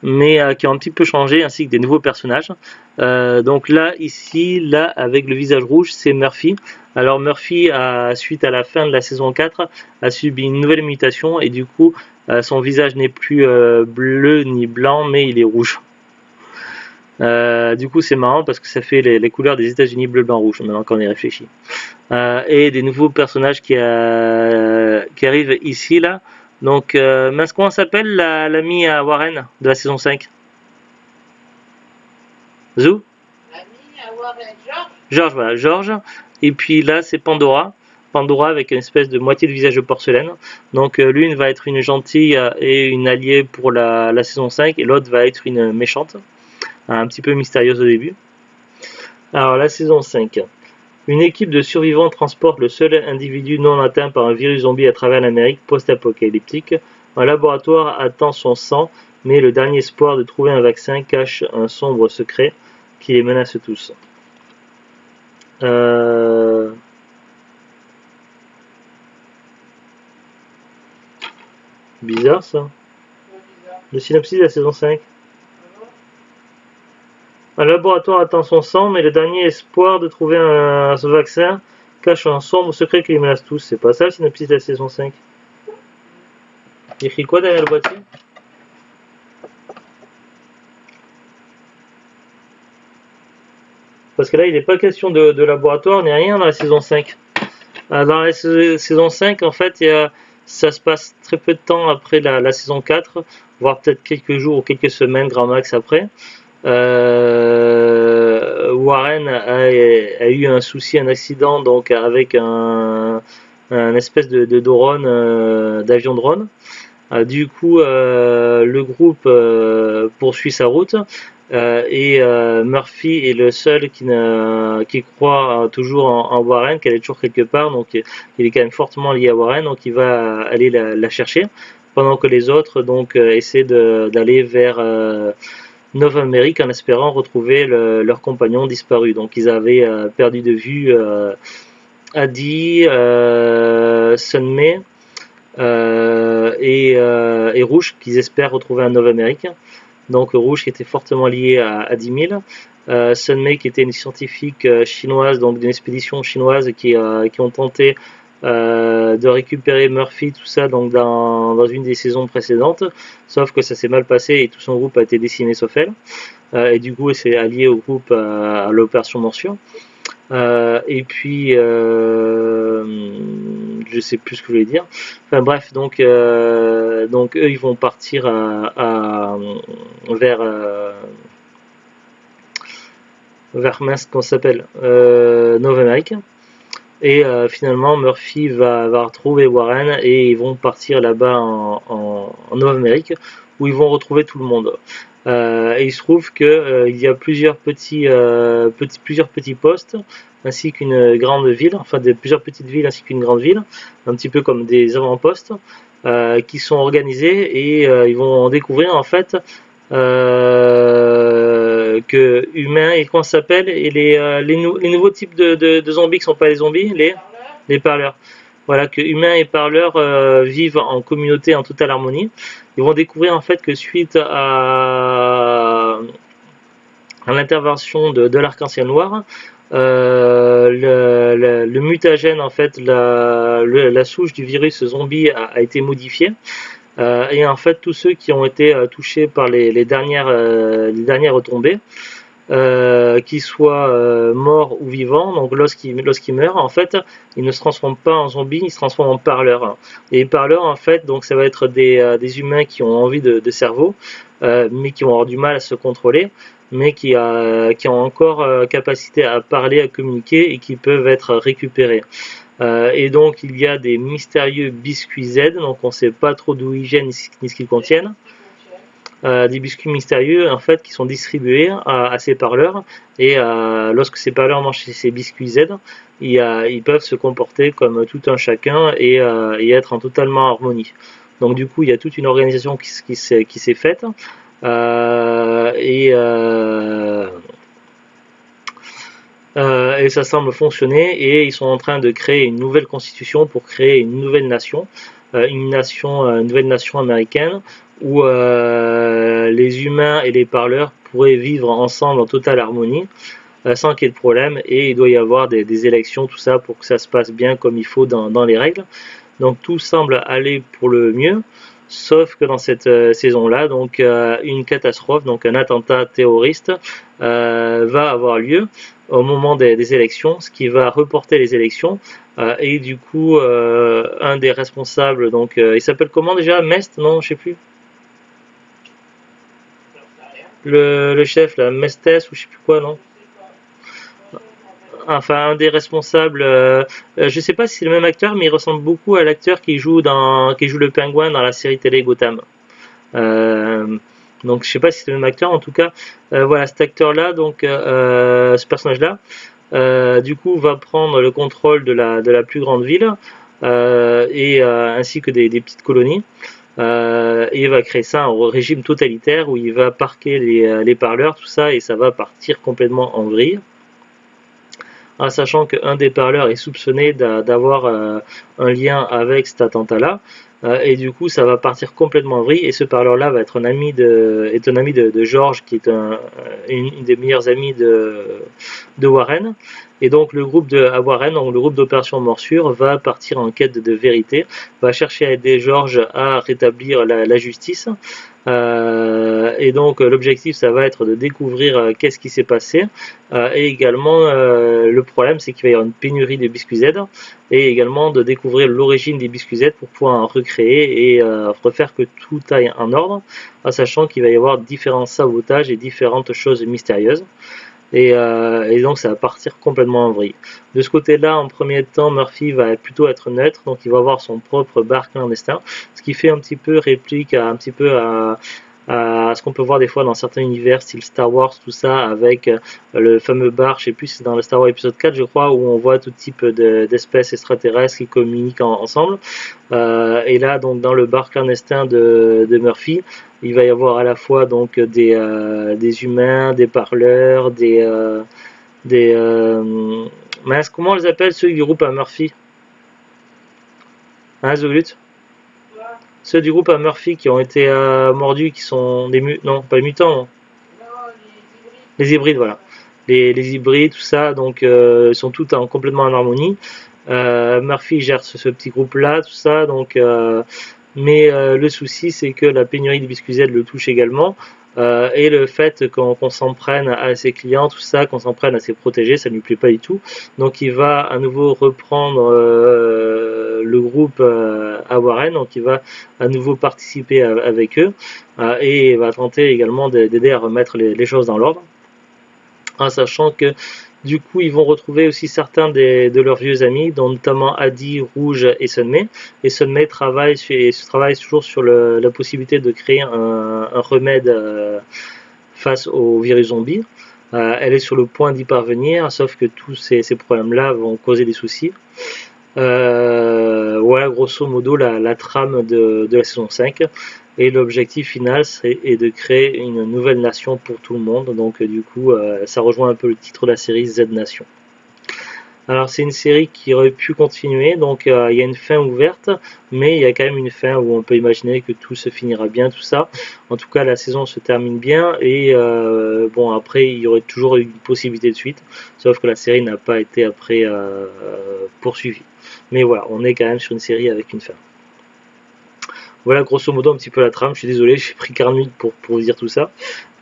mais qui ont un petit peu changé, ainsi que des nouveaux personnages. Donc là, ici, là, avec le visage rouge, c'est Murphy. Alors Murphy, suite à la fin de la saison 4, a subi une nouvelle mutation, et du coup, son visage n'est plus bleu ni blanc, mais il est rouge. Du coup, c'est marrant parce que ça fait les couleurs des États-Unis bleu, blanc, rouge, maintenant qu'on y réfléchit. Et des nouveaux personnages qui arrivent ici, là. Donc, mince, comment s'appelle l'ami à Warren de la saison 5? Zou? L'ami à Warren, George. George, voilà, George. Et puis là, c'est Pandora. Pandora avec une espèce de moitié de visage de porcelaine. Donc, l'une va être une gentille et une alliée pour la saison 5, et l'autre va être une méchante. Un petit peu mystérieuse au début. Alors, la saison 5. Une équipe de survivants transporte le seul individu non atteint par un virus zombie à travers l'Amérique post-apocalyptique. Un laboratoire attend son sang, mais le dernier espoir de trouver un vaccin cache un sombre secret qui les menace tous. Bizarre ça. Le synopsis de la saison 5. Un laboratoire attend son sang, mais le dernier espoir de trouver ce vaccin cache un sombre secret qui les menace tous. C'est pas ça le synopsis de la saison 5. Il écrit quoi derrière le boîtier? Parce que là, il n'est pas question de laboratoire ni rien dans la saison 5. Dans la saison 5, en fait, ça se passe très peu de temps après la saison 4, voire peut-être quelques jours ou quelques semaines, grand max après. Warren a eu un souci, un accident, donc avec un espèce de drone, d'avion drone. Du coup, le groupe poursuit sa route, et Murphy est le seul qui croit toujours en Warren, qu'elle est toujours quelque part, donc il est quand même fortement lié à Warren, donc il va aller la chercher, pendant que les autres donc essaient d'aller vers Nova Amérique en espérant retrouver leur compagnon disparu. Donc ils avaient perdu de vue Adi, Sunmay et Rouge, qu'ils espèrent retrouver à Nova Amérique. Donc Rouge qui était fortement lié à 10 000. Sunmay qui était une scientifique chinoise, donc d'une expédition chinoise qui ont tenté de récupérer Murphy, tout ça, donc dans une des saisons précédentes, sauf que ça s'est mal passé et tout son groupe a été décimé sauf elle, et du coup elle s'est alliée au groupe à l'opération Morsure. Et puis je sais plus ce que je voulais dire, enfin bref, donc eux ils vont partir vers mince qu'on s'appelle Nova Amérique. Et finalement, Murphy va retrouver Warren et ils vont partir là-bas en Nord-Amérique où ils vont retrouver tout le monde. Et il se trouve qu'il y a plusieurs petits postes ainsi qu'une grande ville, enfin plusieurs petites villes ainsi qu'une grande ville, un petit peu comme des avant-postes qui sont organisés, et ils vont découvrir en fait que humains et comment ça s'appelle, et les nouveaux types de zombies qui sont pas les zombies, les parleurs. voilà, que humains et parleurs vivent en communauté en totale harmonie. Ils vont découvrir en fait que suite à l'intervention de l'arc-en-ciel noir, le mutagène, en fait, la souche du virus zombie a été modifiée. Et en fait, tous ceux qui ont été touchés par les dernières retombées, qu'ils soient morts ou vivants, donc lorsqu'ils meurent, en fait, ils ne se transforment pas en zombies, ils se transforment en parleurs. Et les parleurs, en fait, donc ça va être des humains qui ont envie de cerveau, mais qui vont avoir du mal à se contrôler, mais qui ont encore capacité à parler, à communiquer et qui peuvent être récupérés. Et donc il y a des mystérieux biscuits Z, donc on ne sait pas trop d'où ils viennent ni ce qu'ils contiennent. Des biscuits mystérieux en fait qui sont distribués à ces parleurs, et lorsque ces parleurs mangent ces biscuits Z, ils peuvent se comporter comme tout un chacun et être en totalement harmonie. Donc du coup il y a toute une organisation qui s'est faite, et ça semble fonctionner, et ils sont en train de créer une nouvelle constitution pour créer une nouvelle nation, une nouvelle nation américaine où les humains et les parleurs pourraient vivre ensemble en totale harmonie, sans qu'il y ait de problème, et il doit y avoir des élections, tout ça, pour que ça se passe bien comme il faut dans les règles. Donc tout semble aller pour le mieux, sauf que dans cette saison-là, donc une catastrophe, donc un attentat terroriste va avoir lieu au moment des élections, ce qui va reporter les élections, et du coup un des responsables, donc il s'appelle comment déjà, Mest, non, je sais plus, le chef là, Mestes ou je sais plus quoi, non, enfin un des responsables, je sais pas si c'est le même acteur, mais il ressemble beaucoup à l'acteur qui joue le pingouin dans la série télé Gotham. Euh, donc je sais pas si c'est le même acteur, en tout cas, voilà, cet acteur-là, donc ce personnage-là, du coup va prendre le contrôle de la plus grande ville, ainsi que des petites colonies. Et il va créer ça en régime totalitaire où il va parquer les parleurs, tout ça, et ça va partir complètement en vrille, en sachant qu'un des parleurs est soupçonné d'avoir un lien avec cet attentat-là. Et du coup, ça va partir complètement en vrille. Et ce parleur-là va être un ami de George, qui est une des meilleures amies de Warren. Et donc, le groupe à Warren, donc le groupe d'opération Morsure, va partir en quête de vérité, va chercher à aider George à rétablir la justice. Et donc l'objectif, ça va être de découvrir qu'est-ce qui s'est passé, et également le problème, c'est qu'il va y avoir une pénurie de biscuits Z, et également de découvrir l'origine des biscuits Z pour pouvoir en recréer et refaire que tout aille en ordre, en sachant qu'il va y avoir différents sabotages et différentes choses mystérieuses. Et donc ça va partir complètement en vrille. De ce côté-là, en premier temps, Murphy va plutôt être neutre, donc il va avoir son propre bar clandestin, ce qui fait un petit peu réplique un petit peu à ce qu'on peut voir des fois dans certains univers, style Star Wars, tout ça, avec le fameux bar, je sais plus si c'est dans le Star Wars épisode 4, je crois, où on voit tout type d'espèces extraterrestres qui communiquent ensemble. Et là, donc, dans le bar clandestin de Murphy, il va y avoir à la fois donc des humains, des parleurs, mince, comment on les appelle ceux du groupe à Murphy, hein, Zolut? Ceux du groupe à Murphy qui ont été mordus, qui sont non, pas les mutants, non. Les hybrides, voilà. Les hybrides, tout ça, donc ils sont tous complètement en harmonie. Murphy gère ce petit groupe-là, tout ça, donc mais le souci, c'est que la pénurie de biscuits Z le touche également, et le fait qu'on s'en prenne à ses clients, tout ça, qu'on s'en prenne à ses protégés, ça ne lui plaît pas du tout. Donc il va à nouveau reprendre le groupe à Warren, donc il va à nouveau participer avec eux, et va tenter également d'aider à remettre les choses dans l'ordre, en sachant que du coup, ils vont retrouver aussi certains de leurs vieux amis, dont notamment Adi, Rouge et Sunmay. Et Sunmay travaille toujours sur la possibilité de créer un remède face au virus zombie. Elle est sur le point d'y parvenir, sauf que tous ces problèmes-là vont causer des soucis. Voilà grosso modo la trame de la saison 5. Et l'objectif final est de créer une nouvelle nation pour tout le monde. Donc du coup, ça rejoint un peu le titre de la série Z Nation. Alors c'est une série qui aurait pu continuer, donc il y a une fin ouverte, mais il y a quand même une fin où on peut imaginer que tout se finira bien, tout ça. En tout cas, la saison se termine bien et bon après il y aurait toujours une possibilité de suite, sauf que la série n'a pas été après poursuivie. Mais voilà, on est quand même sur une série avec une fin. Voilà grosso modo un petit peu la trame. Je suis désolé, j'ai pris 40 minutes pour vous dire tout ça.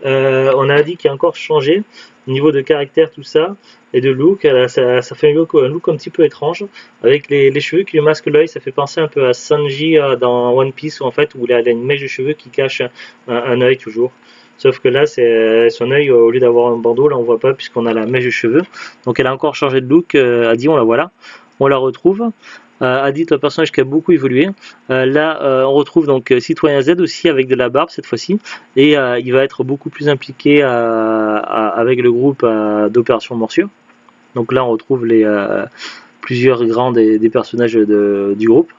On a dit qu'il a encore changé au niveau de caractère, tout ça, et de look. Ça fait un look un petit peu étrange, avec les cheveux qui lui masquent l'œil. Ça fait penser un peu à Sanji dans One Piece, en fait, où il a une mèche de cheveux qui cache un œil toujours. Sauf que là, c'est son œil, au lieu d'avoir un bandeau, là on voit pas puisqu'on a la mèche de cheveux. Donc elle a encore changé de look. Adi, on la voilà, on la retrouve. Adi est un personnage qui a beaucoup évolué. Là, on retrouve donc Citoyen Z aussi avec de la barbe cette fois-ci, et il va être beaucoup plus impliqué avec le groupe d'Opération Morsure. Donc là, on retrouve plusieurs grands des personnages du groupe.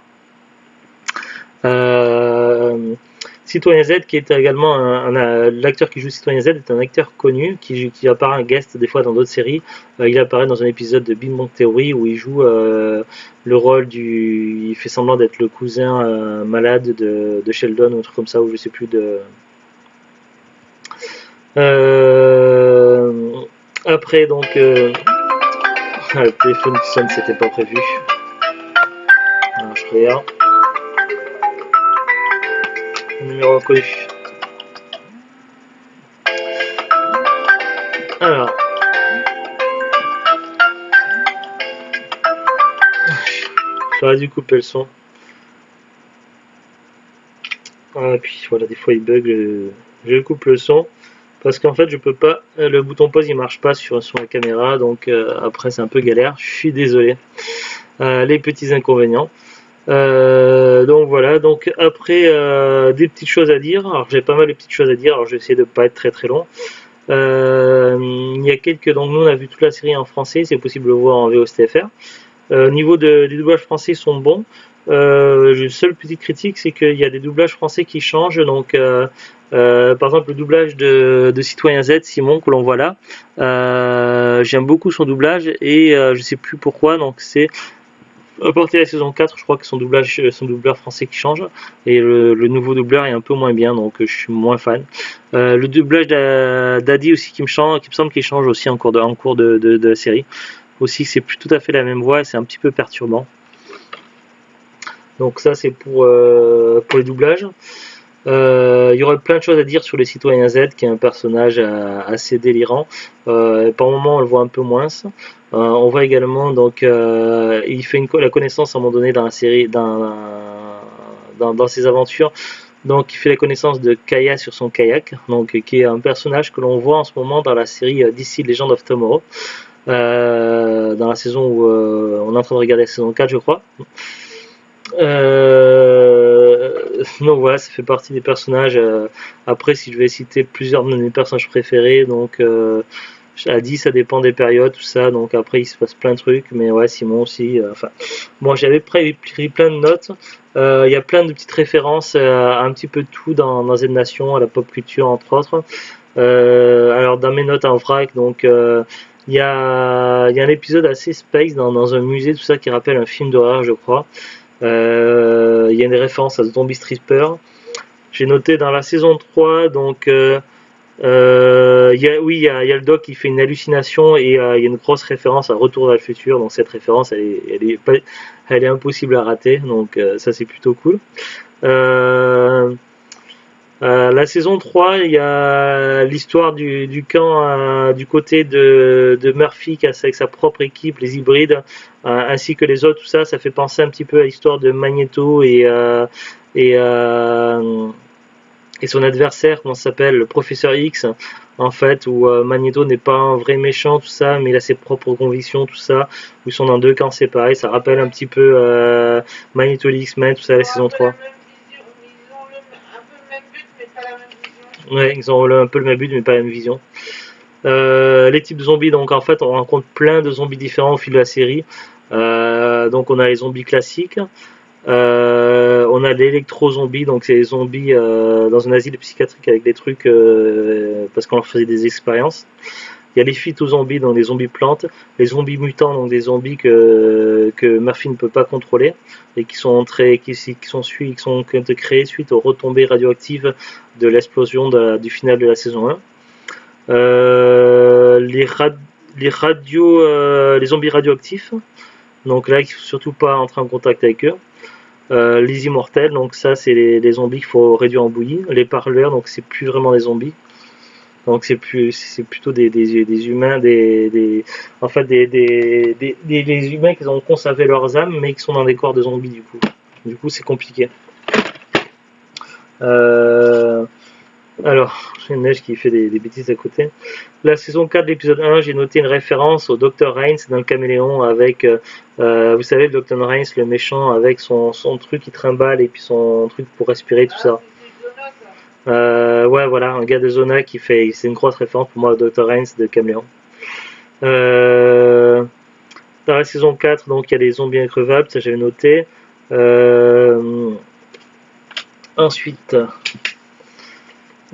Citoyen Z, qui est également l'acteur qui joue Citoyen Z, est un acteur connu qui apparaît en guest des fois dans d'autres séries. Il apparaît dans un épisode de Big Bang Theory où il joue le rôle il fait semblant d'être le cousin malade de Sheldon ou un truc comme ça, ou je sais plus après donc le téléphone qui sonne, c'était pas prévu. Alors, je regarde. Numéro inconnu. Alors. J'aurais dû couper le son. Et puis voilà, des fois il bug. Je coupe le son. Parce qu'en fait, je peux pas. Le bouton pause il marche pas sur la caméra. Donc après, c'est un peu galère. Je suis désolé. Les petits inconvénients. Donc voilà, donc après des petites choses à dire. Alors j'ai pas mal de petites choses à dire, alors je vais essayer de pas être très très long. Il y a donc nous on a vu toute la série en français, c'est possible de le voir en VOSTFR. Au niveau des doublages français sont bons. Seule petite critique, c'est qu'il y a des doublages français qui changent. Donc, par exemple, le doublage de Citoyen Z, Simon, que l'on voit là, j'aime beaucoup son doublage et je sais plus pourquoi. Donc, c'est à partir de la saison 4, je crois que son doubleur français qui change et le nouveau doubleur est un peu moins bien, donc je suis moins fan. Le doublage d'Adi aussi qui me semble qu'il change aussi en cours de la série. Aussi, c'est plus tout à fait la même voix et c'est un petit peu perturbant. Donc ça, c'est pour les doublages. Il y aurait plein de choses à dire sur le Citoyen Z, qui est un personnage assez délirant. Par moments, on le voit un peu moins. On voit également, donc, il fait la connaissance à un moment donné dans la série, dans ses aventures. Donc, il fait la connaissance de Kaya sur son kayak, donc, qui est un personnage que l'on voit en ce moment dans la série DC Legend of Tomorrow. Dans la saison où on est en train de regarder la saison 4, je crois. Donc voilà, ça fait partie des personnages. Après, si je vais citer plusieurs de mes personnages préférés, donc à 10, ça dépend des périodes, tout ça. Donc après, il se passe plein de trucs, mais ouais, Simon aussi. Enfin, bon, j'avais pris plein de notes. Il y a plein de petites références à un petit peu tout dans Z Nation, à la pop culture entre autres. Alors dans mes notes en vrac, donc il y a un épisode assez space dans un musée, tout ça, qui rappelle un film d'horreur, je crois. Il y a une référence à Zombie Stripper. J'ai noté dans la saison 3, donc il y a le doc qui fait une hallucination et il y a une grosse référence à Retour vers le futur. Donc cette référence, elle est impossible à rater. Donc ça, c'est plutôt cool. La saison 3, il y a l'histoire du camp du côté de Murphy qui a avec sa propre équipe, les hybrides, ainsi que les autres, tout ça, ça fait penser un petit peu à l'histoire de Magneto et son adversaire, comment ça s'appelle, le professeur X, en fait, où Magneto n'est pas un vrai méchant, tout ça, mais il a ses propres convictions, tout ça, où ils sont dans deux camps séparés, ça rappelle un petit peu Magneto et X-Men, tout ça, la saison 3. Ouais, ils ont un peu le même but, mais pas la même vision. Les types de zombies, donc en fait, on rencontre plein de zombies différents au fil de la série. Donc on a les zombies classiques. On a l'électro-zombies, donc c'est les zombies dans un asile psychiatrique avec des trucs parce qu'on leur faisait des expériences. Il y a les phytozombies, donc des zombies plantes, les zombies mutants, donc des zombies que Murphy ne peut pas contrôler et qui sont qui ont été créés suite aux retombées radioactives de l'explosion du final de la saison 1. Les zombies radioactifs, donc là il ne faut surtout pas entrer en contact avec eux. Les immortels, donc ça c'est les zombies qu'il faut réduire en bouillie. Les parleurs, donc c'est plus vraiment des zombies. Donc c'est plutôt des humains, en fait des humains qui ont conservé leurs âmes mais qui sont dans des corps de zombies du coup. Du coup c'est compliqué. Alors, j'ai une neige qui fait des bêtises à côté. La saison 4 de l'épisode 1, j'ai noté une référence au Dr. Reigns dans le caméléon avec, vous savez, le Dr. Reigns, le méchant, avec son truc qui trimballe et puis son truc pour respirer, tout ça. Ouais, voilà, un gars de Zona qui fait, c'est une grosse référence pour moi au Dr. Reigns de caméléon. Dans la saison 4, donc il y a les zombies increvables, ça j'avais noté. Ensuite,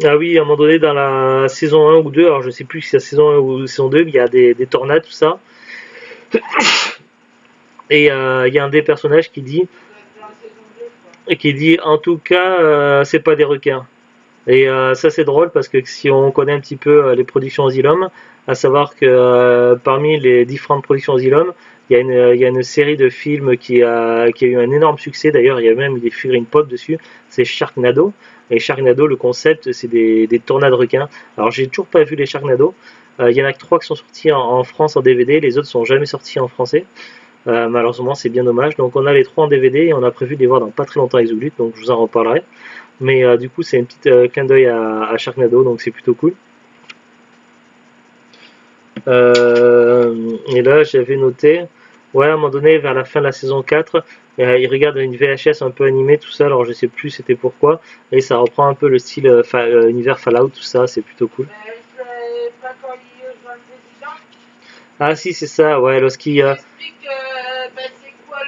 ah oui, à un moment donné, dans la saison 1 ou 2, alors je sais plus si c'est la saison 1 ou saison 2, mais il y a des tornades, tout ça. Et il y a un des personnages qui dit, en tout cas, c'est pas des requins. Et ça c'est drôle parce que si on connaît un petit peu les productions Asylum, à savoir que parmi les différentes productions Asylum, il y a une série de films qui a eu un énorme succès, d'ailleurs il y a même des figurines pop dessus, c'est Sharknado. Et Sharknado, le concept c'est des tornades requins. Alors j'ai toujours pas vu les Sharknado, il y en a que 3 qui sont sortis en France en DVD, les autres sont jamais sortis en français. Malheureusement c'est bien dommage, donc on a les 3 en DVD et on a prévu de les voir dans pas très longtemps avec Zoulut, donc je vous en reparlerai. Mais du coup, c'est une petite clin d'œil à Sharknado, donc c'est plutôt cool. Et là, j'avais noté, ouais, à un moment donné, vers la fin de la saison 4, il regarde une VHS un peu animée, tout ça, alors je sais plus c'était pourquoi, et ça reprend un peu le style univers Fallout, tout ça, c'est plutôt cool. Pas quand il rejoint le président. Ah si, c'est ça, ouais, lorsqu'il... Il explique c'est quoi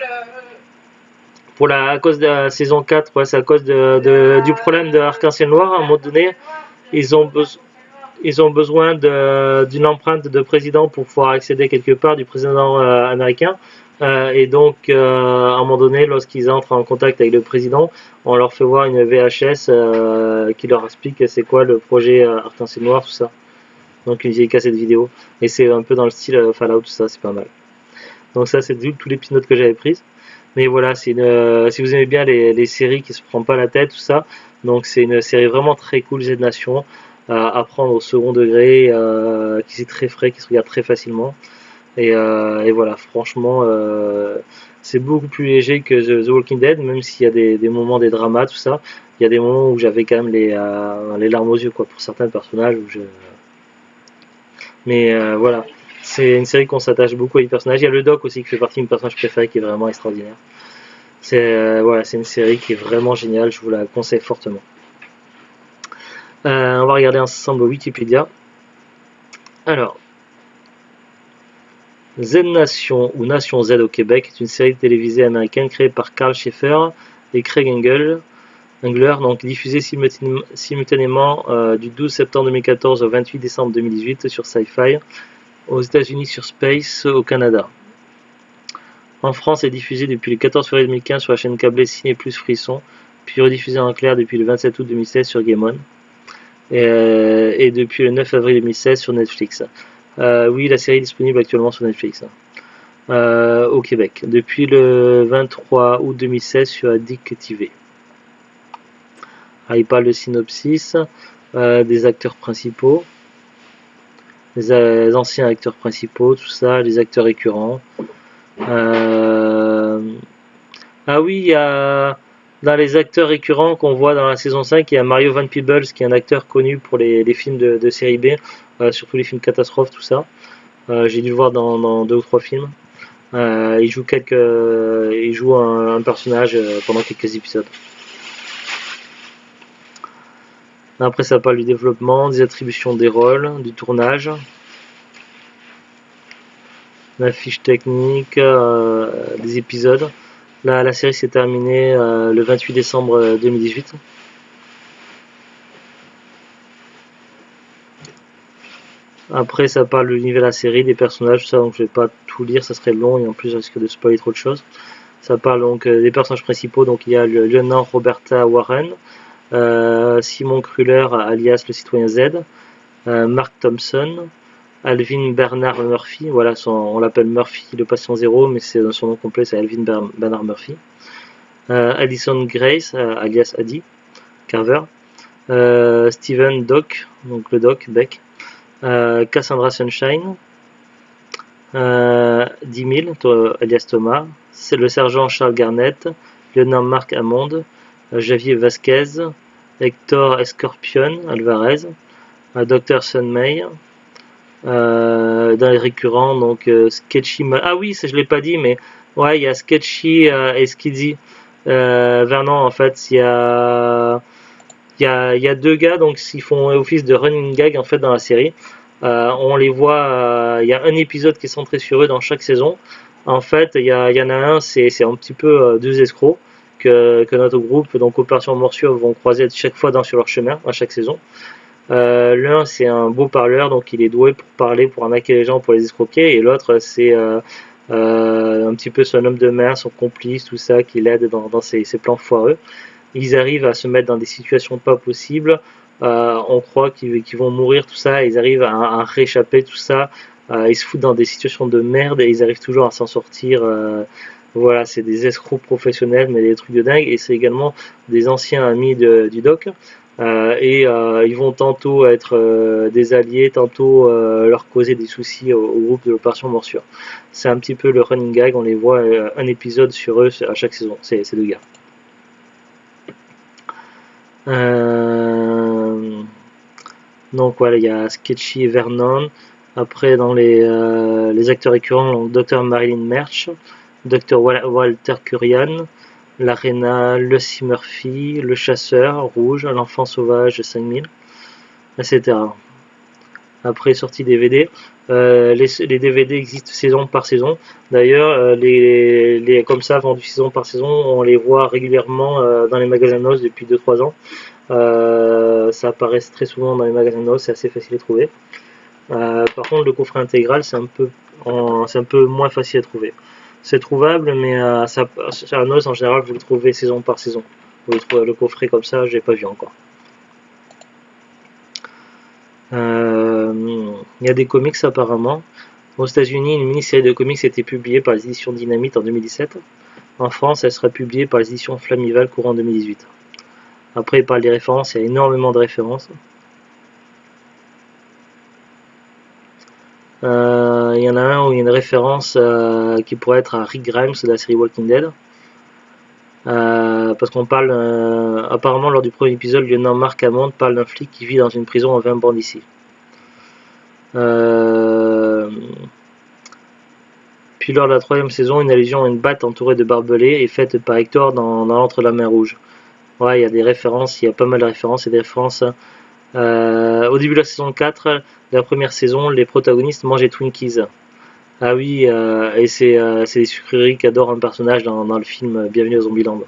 à cause de la saison 4, ouais, c'est à cause du problème de l'arc-en-ciel noir, à un moment donné, ils ont besoin d'une empreinte de président pour pouvoir accéder quelque part du président américain. Et donc, à un moment donné, lorsqu'ils entrent en contact avec le président, on leur fait voir une VHS qui leur explique c'est quoi le projet Arc-en-Ciel Noir, tout ça. Donc une vieille cassette vidéo. Et c'est un peu dans le style Fallout, tout ça, c'est pas mal. Donc ça, c'est tous les petites notes que j'avais prises. Mais voilà, si vous aimez bien les séries qui se prennent pas la tête, tout ça, donc c'est une série vraiment très cool, Z Nation, à prendre au second degré, qui est très frais, qui se regarde très facilement. Et voilà, franchement, c'est beaucoup plus léger que The Walking Dead, même s'il y a des moments, des dramas, tout ça. Il y a des moments où j'avais quand même les larmes aux yeux, quoi, pour certains personnages. Mais voilà, c'est une série qu'on s'attache beaucoup à les personnages. Il y a le Doc aussi qui fait partie de mes personnages préférés, qui est vraiment extraordinaire. Voilà, c'est une série qui est vraiment géniale, je vous la conseille fortement. On va regarder ensemble Wikipédia. Alors, Z Nation ou Nation Z au Québec est une série télévisée américaine créée par Carl Schaeffer et Craig Engler, donc diffusée simultanément du 12 septembre 2014 au 28 décembre 2018 sur Sci-Fi, aux États-Unis sur Space, au Canada. En France, elle est diffusée depuis le 14 février 2015 sur la chaîne câblée Ciné Plus Frisson, puis rediffusée en clair depuis le 27 août 2016 sur Game On, et depuis le 9 avril 2016 sur Netflix. Oui, la série est disponible actuellement sur Netflix au Québec, depuis le 23 août 2016 sur Addict TV. Il parle de synopsis, des acteurs principaux, les anciens acteurs principaux, tout ça, les acteurs récurrents. Ah oui, il y a dans les acteurs récurrents qu'on voit dans la saison 5, il y a Mario Van Peebles qui est un acteur connu pour les films de série B, surtout les films catastrophes, tout ça. J'ai dû le voir dans 2 ou 3 films. Il joue un personnage pendant quelques épisodes. Après, ça parle du développement, des attributions des rôles, du tournage, la fiche technique, des épisodes. La série s'est terminée le 28 décembre 2018. Après, ça parle de l'univers de la série, des personnages, tout ça, donc je vais pas tout lire, ça serait long et en plus, je risque de spoiler trop de choses. Ça parle donc des personnages principaux, donc il y a le lieutenant Roberta Warren, Simon Kruller, alias le citoyen Z, Mark Thompson, Alvin Bernard Murphy, voilà, on l'appelle Murphy le patient zéro, mais son nom complet c'est Alvin Bernard Murphy. Addison Grace, alias Addy Carver, Steven Doc, donc le Doc, Beck, Cassandra Sunshine, 10 000, alias Thomas, c'est le sergent Charles Garnett, lieutenant Marc Hammond, Javier Vasquez, Hector Escorpion Alvarez, Dr. Sunmay, dans les récurrents, donc Sketchy. Ah oui, ça je l'ai pas dit, mais ouais, il y a Sketchy et Skidzy. Vernon, en fait, il y a deux gars donc ils font office de running gag en fait dans la série. On les voit, il y a un épisode qui est centré sur eux dans chaque saison. En fait, il y en a un, c'est un petit peu deux escrocs que notre groupe, donc Opération Morsure, vont croiser chaque fois sur leur chemin, à chaque saison. L'un, c'est un beau parleur, donc il est doué pour parler, pour arnaquer les gens, pour les escroquer, et l'autre, c'est un petit peu son homme de main, son complice, tout ça, qui l'aide dans ses plans foireux. Ils arrivent à se mettre dans des situations pas possibles. On croit qu'ils vont mourir, tout ça. Ils arrivent à réchapper tout ça. Ils se foutent dans des situations de merde et ils arrivent toujours à s'en sortir. Voilà, c'est des escrocs professionnels, mais des trucs de dingue. Et c'est également des anciens amis du doc. Ils vont tantôt être des alliés, tantôt leur causer des soucis au groupe de l'opération Morsure. C'est un petit peu le running gag. On les voit un épisode sur eux à chaque saison. Ces deux gars. Donc voilà, il y a Sketchy et Vernon. Après, dans les acteurs récurrents, donc Dr. Marilyn Merch, Dr. Walter Curian, l'Arena, Lucy Murphy, le Chasseur, Rouge, l'Enfant Sauvage 5000, etc. Après, sortie DVD. Les DVD existent saison par saison. D'ailleurs, les comme ça, vendus saison par saison, on les voit régulièrement dans les magasins NOS depuis 2-3 ans. Ça apparaît très souvent dans les magasins NOS, c'est assez facile à trouver. Par contre, le coffret intégral, c'est un peu moins facile à trouver. C'est trouvable, mais à NOS, en général, vous le trouvez saison par saison. Vous le trouvez le coffret comme ça, j'ai pas vu encore. Il y a des comics apparemment. Aux États-Unis, une mini-série de comics a été publiée par les éditions Dynamite en 2017. En France, elle sera publiée par les éditions Flamival courant 2018. Après, il parle des références, il y a énormément de références. Il y en a un où il y a une référence qui pourrait être à Rick Grimes de la série Walking Dead. Parce qu'on parle, apparemment lors du premier épisode, le lieutenant Marc Hammond parle d'un flic qui vit dans une prison en 20 bornes d'ici. Puis lors de la troisième saison, une allusion à une batte entourée de barbelés est faite par Hector dans l'Entre la Main Rouge. Ouais, il y a des références, il y a pas mal de références, et des références. Au début de la saison 4, de la première saison, les protagonistes mangeaient Twinkies. Ah oui, et c'est des sucreries qu'adore un personnage dans le film Bienvenue à Zombieland.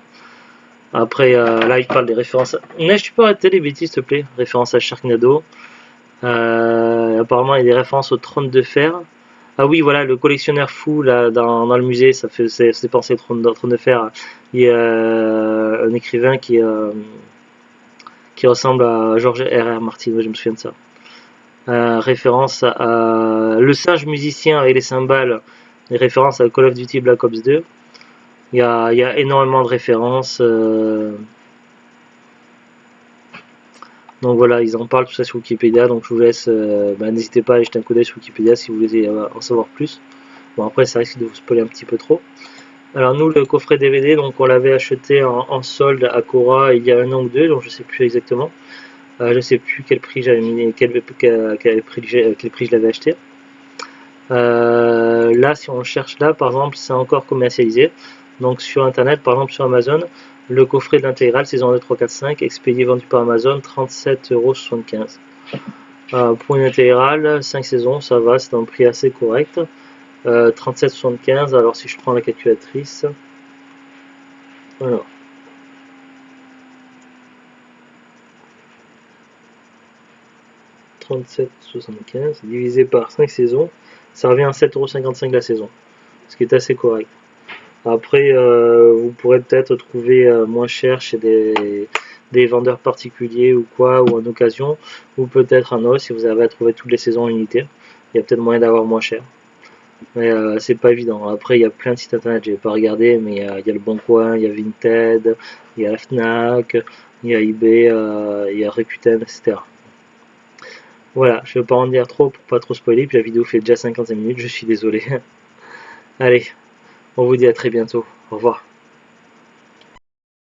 Après, là, il parle des références. Neige, tu peux arrêter les bêtises, s'il te plaît? Référence à Sharknado. Apparemment, il y a des références au Trône de Fer. Ah oui, voilà, le collectionneur fou là, dans le musée, c'est pensé au Trône de Fer. Il y a un écrivain qui ressemble à George R.R. Martin, je me souviens de ça. Référence à le singe musicien avec les cymbales, les références à Call of Duty Black Ops 2. Il y a énormément de références. Donc voilà, ils en parlent tout ça sur Wikipédia, donc je vous laisse, n'hésitez pas à jeter un coup d'œil sur Wikipédia si vous voulez en savoir plus. Bon, après ça risque de vous spoiler un petit peu trop. Alors nous, le coffret DVD, donc on l'avait acheté en solde à Cora il y a un an ou deux, donc je sais plus exactement. Je sais plus quel prix j'avais mis, quel prix je l'avais acheté. Là, si on cherche là, par exemple, c'est encore commercialisé. Donc sur internet, par exemple sur Amazon, le coffret de l'intégrale saison 2, 3, 4, 5, expédié vendu par Amazon, 37,75 €. Pour une intégrale, 5 saisons, ça va, c'est un prix assez correct. 37,75 €, alors si je prends la calculatrice, alors, 67,75 divisé par 5 saisons, ça revient à 7,55 € la saison, ce qui est assez correct. Après, vous pourrez peut-être trouver moins cher chez des vendeurs particuliers ou quoi, ou en occasion, ou peut-être un os si vous avez à trouver toutes les saisons en unité. Il y a peut-être moyen d'avoir moins cher. Mais c'est pas évident. Après, il y a plein de sites internet, j'ai pas regardé, mais il y a le Bon Coin, il y a Vinted, il y a la Fnac, il y a eBay, il y a Rakuten, etc. Voilà, je vais pas en dire trop pour pas trop spoiler, puis la vidéo fait déjà 55 minutes, je suis désolé. Allez, on vous dit à très bientôt. Au revoir.